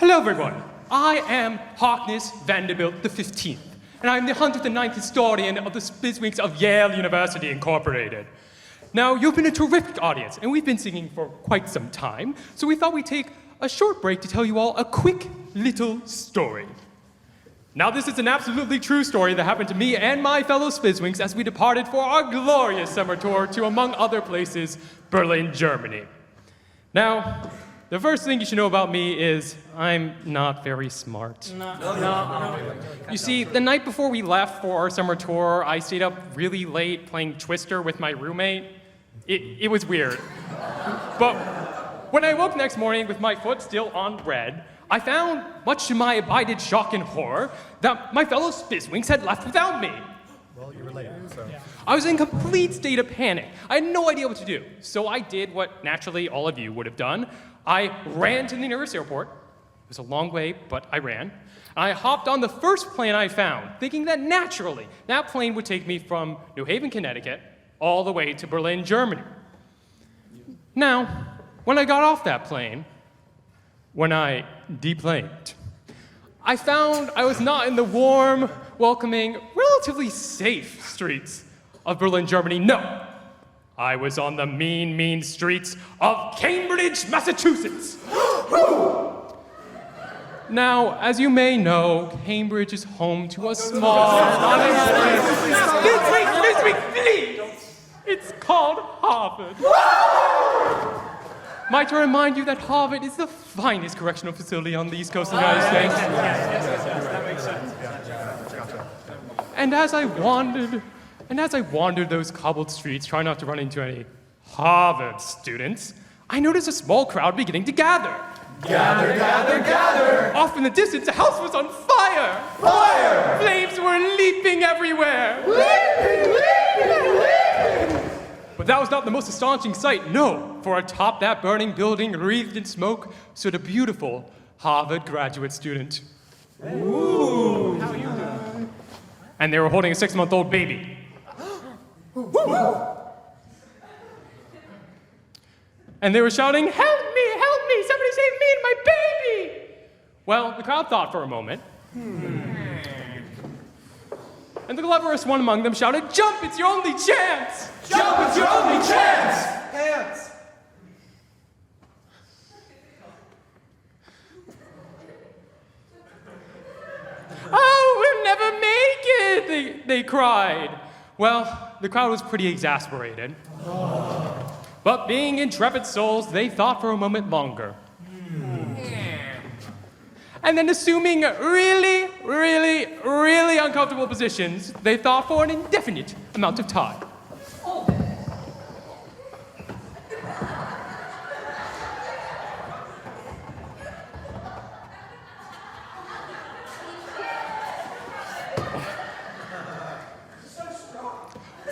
Hello, everyone. I am Harkness Vanderbilt the 15th, and I'm the 109th historian of the Spizzwinks of Yale University, Incorporated. Now, you've been a terrific audience, and we've been singing for quite some time, so we thought we'd take a short break to tell you all a quick little story. Now, this is an absolutely true story that happened to me and my fellow Spizzwinks as we departed for our glorious summer tour to, among other places, Berlin, Germany. Now, the first thing you should know about me is I'm not very smart. No. You see, the night before we left for our summer tour, I stayed up really late playing Twister with my roommate. It was weird. But when I woke next morning with my foot still on red, I found, much to my abided shock and horror, that my fellow Spizzwinks had left without me. Well, you were late, so... I was in complete state of panic. I had no idea what to do. So I did what naturally all of you would have done. I ran to the nearest airport. It was a long way, but I ran. And I hopped on the first plane I found, thinking that naturally that plane would take me from New Haven, Connecticut, all the way to Berlin, Germany. Now, when I got off that plane, when I deplaned, I found I was not in the warm, welcoming, relatively safe streets of Berlin, Germany. No, I was on the mean, mean streets of Cambridge, Massachusetts. Now, as you may know, Cambridge is home to a small... Please! It's called Harvard. Might I remind you that Harvard is the finest correctional facility on the East Coast of the United States? Yes, that makes sense. And as I wandered those cobbled streets, trying not to run into any Harvard students, I noticed a small crowd beginning to gather. Gather, gather, gather! Off in the distance, the house was on fire! Fire! Flames were leaping everywhere! But that was not the most astonishing sight, no, for atop that burning building, wreathed in smoke, stood a beautiful Harvard graduate student. Ooh! How are you doing? And they were holding a 6-month-old baby. And they were shouting, help me, somebody save me and my baby! Well, the crowd thought for a moment. And the cleverest one among them shouted, jump, it's your only chance! Jump, it's your only chance! Hands! Oh, we'll never make it, they cried. Well, the crowd was pretty exasperated. But being intrepid souls, they thought for a moment longer. And then assuming really, really, really uncomfortable positions, they thought for an indefinite amount of time.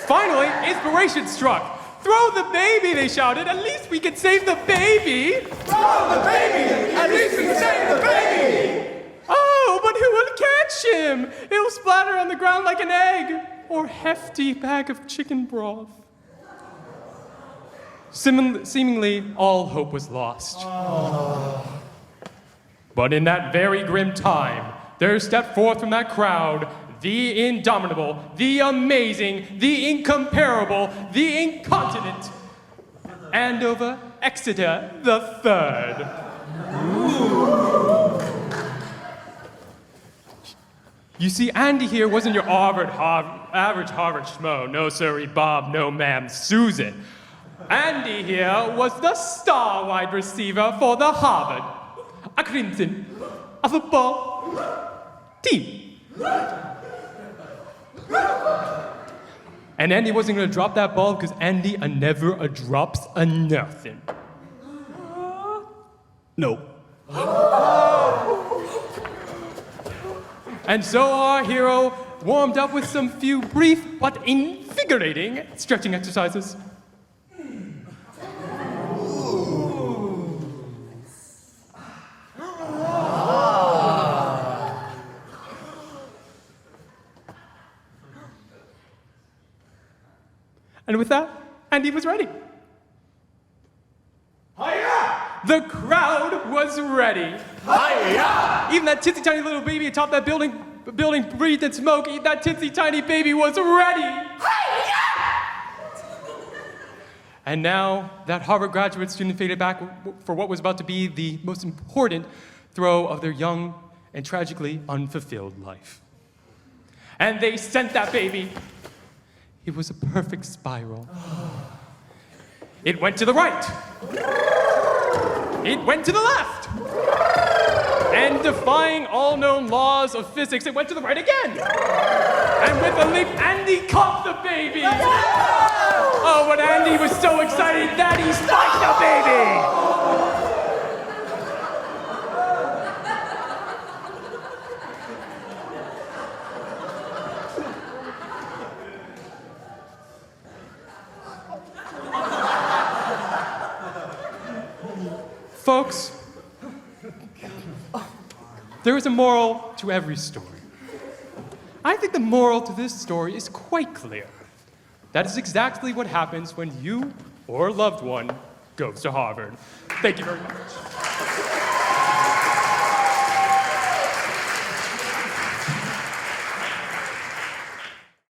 Finally, inspiration struck. Throw the baby, they shouted. At least we can save the baby. Throw the baby! At least we can save the baby! Oh, but who will catch him? It'll splatter on the ground like an egg or hefty bag of chicken broth. Seemingly, all hope was lost. But in that very grim time, there stepped forth from that crowd the indomitable, the amazing, the incomparable, the incontinent, Andover Exeter the Third. You see, Andy here wasn't your average Harvard schmo. No, sirree, Bob, no, ma'am, Susan. Andy here was the star wide receiver for the Harvard, a Crimson, a football team. And Andy wasn't going to drop that ball because Andy never drops a nothing. No. And so our hero warmed up with some few brief but invigorating stretching exercises. And with that, Andy was ready. Hiya! The crowd was ready. Hi-ya! Even that titsy tiny little baby atop that building breathed in smoke. That titsy tiny baby was ready. And now that Harvard graduate student faded back for what was about to be the most important throw of their young and tragically unfulfilled life. And they sent that baby. It was a perfect spiral. It went to the right. It went to the left. And defying all known laws of physics, it went to the right again. And with a leap, Andy caught the baby. Oh, when Andy was so excited that he spiked the baby. Folks, there is a moral to every story. I think the moral to this story is quite clear. That is exactly what happens when you or a loved one goes to Harvard. Thank you very much.